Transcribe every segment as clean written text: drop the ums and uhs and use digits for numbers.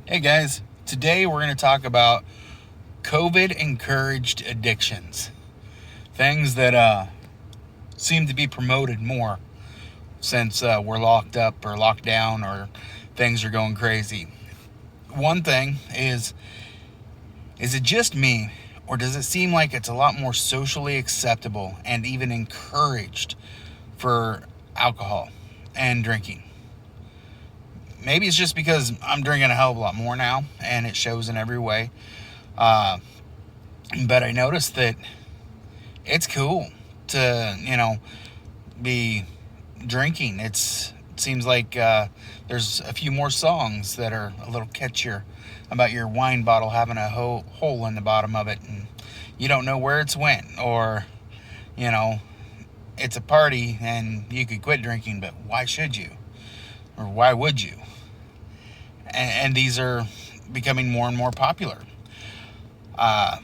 Hey guys, today we're going to talk about COVID encouraged addictions. Things that seem to be promoted more since we're locked up or locked down or things are going crazy. One thing is it just me, or does it seem like it's a lot more socially acceptable and even encouraged for alcohol and drinking? Maybe it's just because I'm drinking a hell of a lot more now and it shows in every way. Uh, but I noticed that it's cool to be drinking. It seems like there's a few more songs that are a little catchier about your wine bottle having a hole in the bottom of it, and you don't know where it's went, or you know it's a party and you could quit drinking, but why should you, or why would you? And these are becoming more and more popular. Uh,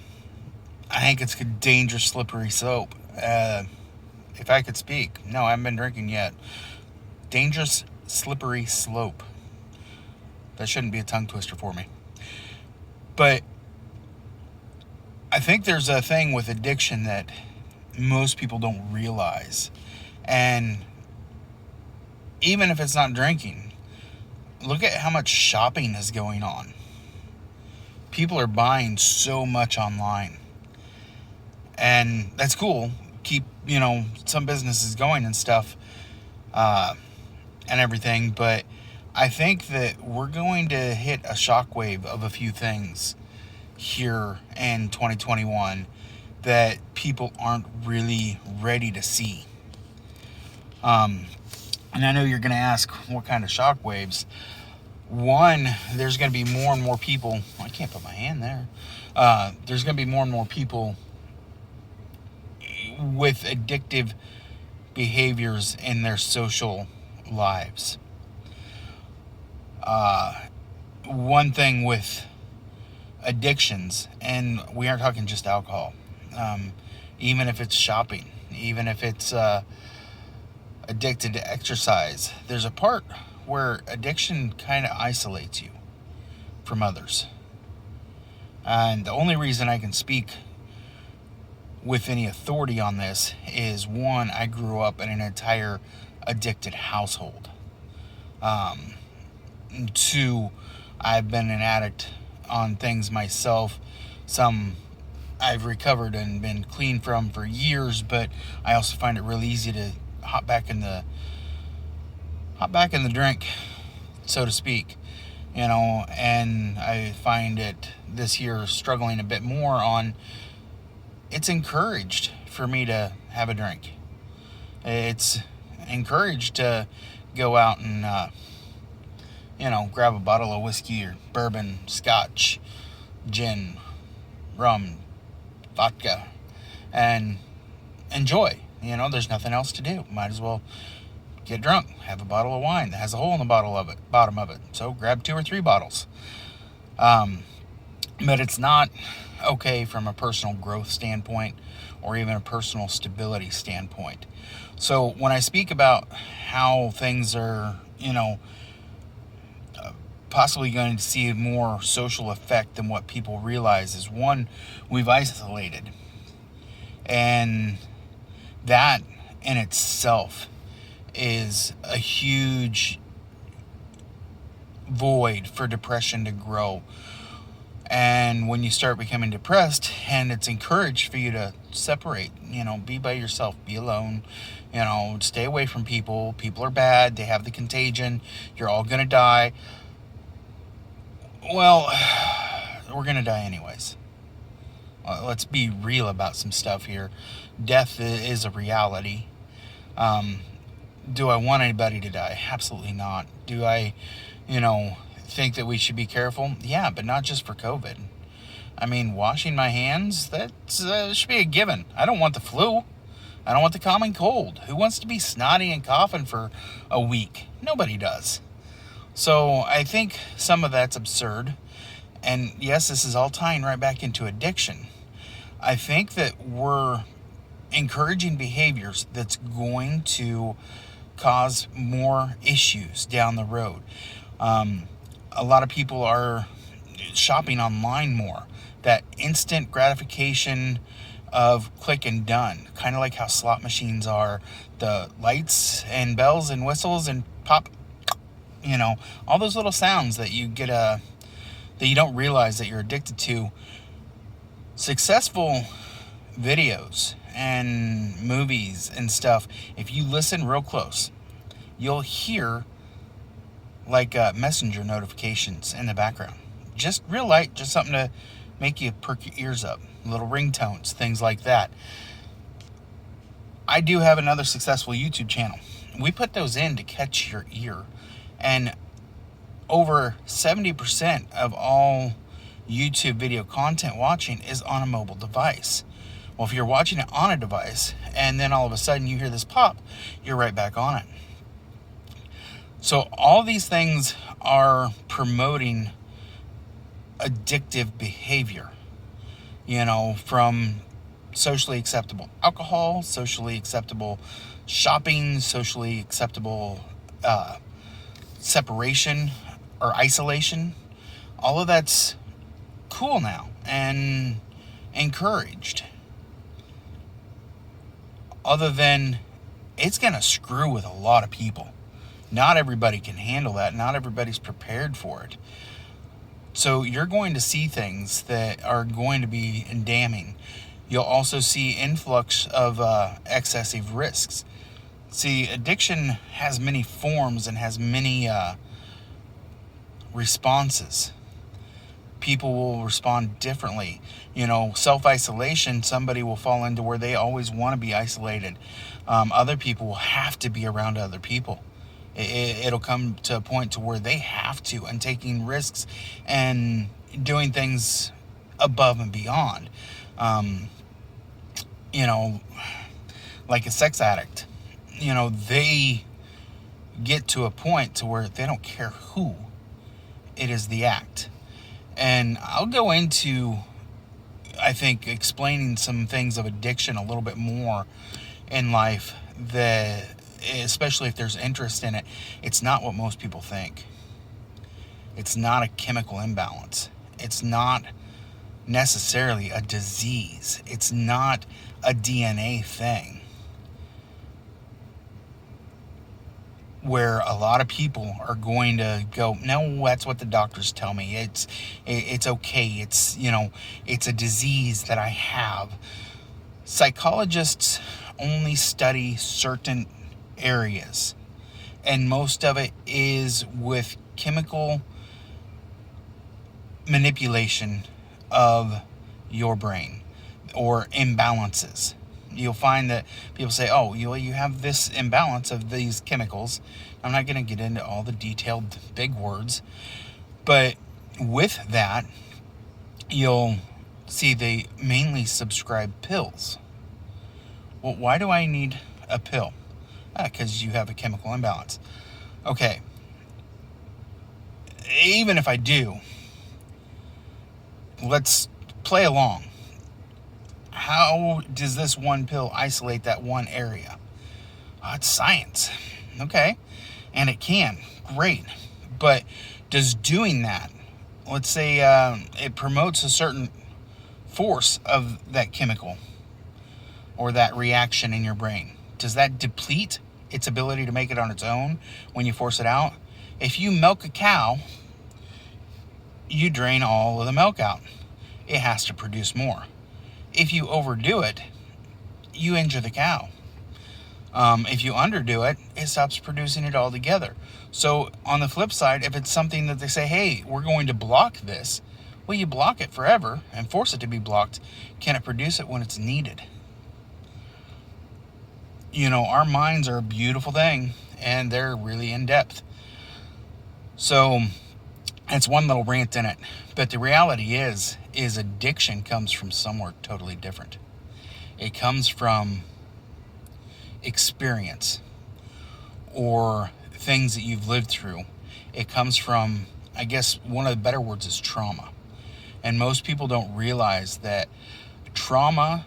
I think it's a dangerous, slippery slope. If I could speak, no, I haven't been drinking yet. Dangerous, slippery slope. That shouldn't be a tongue twister for me. But I think there's a thing with addiction that most people don't realize. And even if it's not drinking, look at how much shopping is going on. People are buying so much online. And that's cool. Keep, some businesses going and stuff. Uh, and everything, but I think that we're going to hit a shockwave of a few things here in 2021 that people aren't really ready to see. Um, and I know you're going to ask what kind of shockwaves. One, there's going to be more and more people. I can't put my hand there. There's going to be more and more people with addictive behaviors in their social lives. One thing with addictions, and we aren't talking just alcohol, even if it's shopping, even if it's addicted to exercise, there's a part where addiction kind of isolates you from others. And the only reason I can speak with any authority on this is, one, I grew up in an entire addicted household. Um, Two, I've been an addict on things myself. Some I've recovered and been clean from for years, but I also find it real easy to hop back in the drink, so to speak. And I find it this year struggling a bit more on, it's encouraged for me to have a drink. It's encouraged to go out and grab a bottle of whiskey or bourbon, scotch, gin, rum, vodka, and enjoy. There's nothing else to do. Might as well get drunk, have a bottle of wine that has a hole in the bottom of it. So grab 2 or 3 bottles. But it's not okay from a personal growth standpoint or even a personal stability standpoint. So when I speak about how things are, possibly going to see a more social effect than what people realize, is one, we've isolated. And that in itself is a huge void for depression to grow. And when you start becoming depressed, and it's encouraged for you to separate, be by yourself, be alone, stay away from people. People are bad, they have the contagion, you're all gonna die. Well, we're gonna die anyways. Let's be real about some stuff here. Death is a reality. Do I want anybody to die? Absolutely not. Do I, think that we should be careful? Yeah, but not just for COVID. I mean, washing my hands, that should be a given. I don't want the flu. I don't want the common cold. Who wants to be snotty and coughing for a week? Nobody does. So I think some of that's absurd. And yes, this is all tying right back into addiction. I think that we're encouraging behaviors that's going to cause more issues down the road. A lot of people are shopping online more. That instant gratification of click and done, kind of like how slot machines are. The lights and bells and whistles and pop, all those little sounds that you get that you don't realize that you're addicted to. Successful videos and movies and stuff, if you listen real close, you'll hear like messenger notifications in the background. Just real light, just something to make you perk your ears up. Little ringtones, things like that. I do have another successful YouTube channel. We put those in to catch your ear. And over 70% of all YouTube video content watching is on a mobile device. Well, if you're watching it on a device and then all of a sudden you hear this pop, you're right back on it. So all these things are promoting addictive behavior, from socially acceptable alcohol, socially acceptable shopping, socially acceptable separation or isolation. All of that's cool now and encouraged. Other than it's going to screw with a lot of people. Not everybody can handle that. Not everybody's prepared for it. So you're going to see things that are going to be damning. You'll also see influx of excessive risks. See, addiction has many forms and has many responses. People will respond differently. Self-isolation, somebody will fall into where they always want to be isolated. Other people will have to be around other people. It'll come to a point to where they have to, and taking risks and doing things above and beyond. Like a sex addict, they get to a point to where they don't care who, it is the act. And I'll go into, I think, explaining some things of addiction a little bit more in life, that especially if there's interest in it, it's not what most people think. It's not a chemical imbalance. It's not necessarily a disease. It's not a DNA thing, where a lot of people are going to go, no, that's what the doctors tell me. It's okay. It's a disease that I have. Psychologists only study certain areas, and most of it is with chemical manipulation of your brain or imbalances. You'll find that people say, oh, you have this imbalance of these chemicals. I'm not going to get into all the detailed big words, but with that, you'll see they mainly prescribe pills. Well, why do I need a pill? Because you have a chemical imbalance. Okay. Even if I do, let's play along. How does this one pill isolate that one area? It's science. Okay. And it can. Great. But does doing that, let's say it promotes a certain force of that chemical or that reaction in your brain, does that deplete its ability to make it on its own when you force it out? If you milk a cow, you drain all of the milk out. It has to produce more. If you overdo it, you injure the cow. If you underdo it, it stops producing it altogether. So on the flip side, if it's something that they say, hey, we're going to block this, well, you block it forever and force it to be blocked. Can it produce it when it's needed? Our minds are a beautiful thing, and they're really in depth. So it's one little rant in it. But the reality is addiction comes from somewhere totally different. It comes from experience or things that you've lived through. It comes from, I guess one of the better words is trauma. And most people don't realize that trauma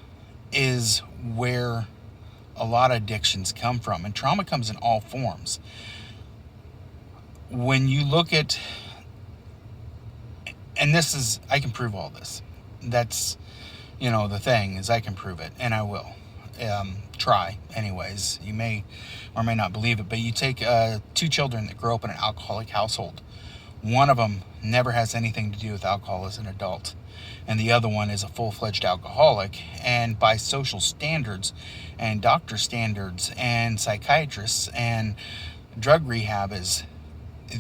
is where a lot of addictions come from. And trauma comes in all forms. When you look at and this is, I can prove all this. That's, the thing is I can prove it, and I will. Try anyways. You may or may not believe it, but you take 2 children that grow up in an alcoholic household. One of them never has anything to do with alcohol as an adult, and the other one is a full-fledged alcoholic. And by social standards and doctor standards and psychiatrists and drug rehab,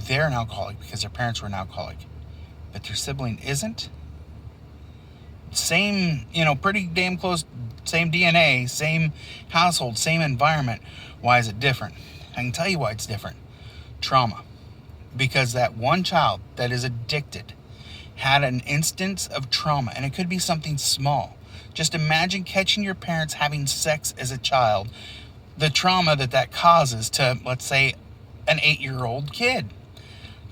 they're an alcoholic because their parents were an alcoholic, but their sibling isn't. Same, pretty damn close, same DNA, same household, same environment. Why is it different? I can tell you why it's different. Trauma. Because that one child that is addicted had an instance of trauma, and it could be something small. Just imagine catching your parents having sex as a child, the trauma that causes to, let's say, an 8-year-old kid.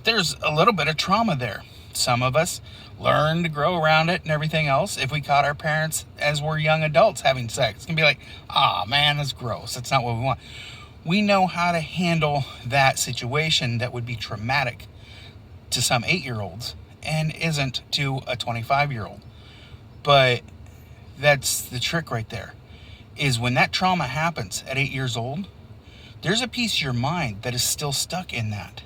There's a little bit of trauma there. Some of us learn to grow around it and everything else. If we caught our parents as we're young adults having sex, it's going to be like, man, that's gross. That's not what we want. We know how to handle that situation that would be traumatic to some 8-year-olds and isn't to a 25-year-old. But that's the trick right there, is when that trauma happens at 8 years old, there's a piece of your mind that is still stuck in that.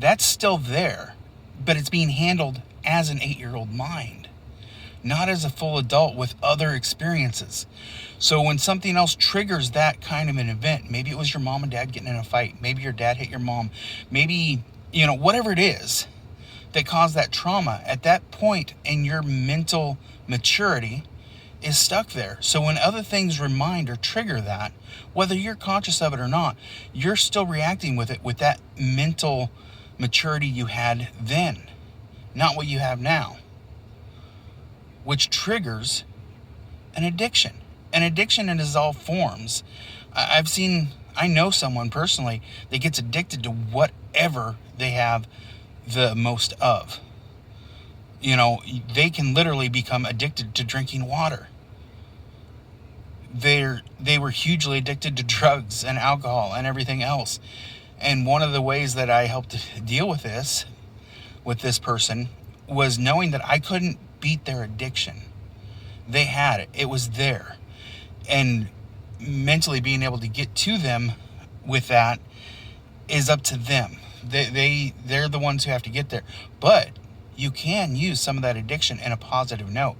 That's still there, but it's being handled as an 8-year-old mind, not as a full adult with other experiences. So when something else triggers that kind of an event, maybe it was your mom and dad getting in a fight, maybe your dad hit your mom, maybe, whatever it is that caused that trauma, at that point in your mental maturity is stuck there. So when other things remind or trigger that, whether you're conscious of it or not, you're still reacting with it with that mental maturity you had then, not what you have now, which triggers an addiction. An addiction in its all forms. I know someone personally that gets addicted to whatever they have the most of. They can literally become addicted to drinking water. They were hugely addicted to drugs and alcohol and everything else. And one of the ways that I helped deal with this person, was knowing that I couldn't beat their addiction. They had it. It was there. And mentally being able to get to them with that is up to them. They're the ones who have to get there. But you can use some of that addiction in a positive note.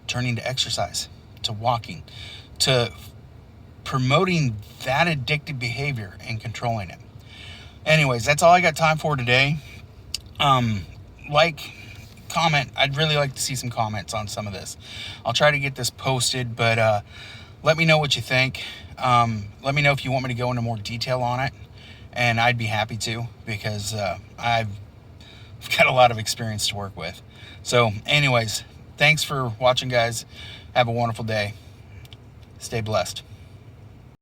Turning to exercise, to walking, to promoting that addictive behavior and controlling it. Anyways, that's all I got time for today. Comment. I'd really like to see some comments on some of this. I'll try to get this posted, but let me know what you think. Let me know if you want me to go into more detail on it, and I'd be happy to, because I've got a lot of experience to work with. So anyways, thanks for watching, guys. Have a wonderful day. Stay blessed.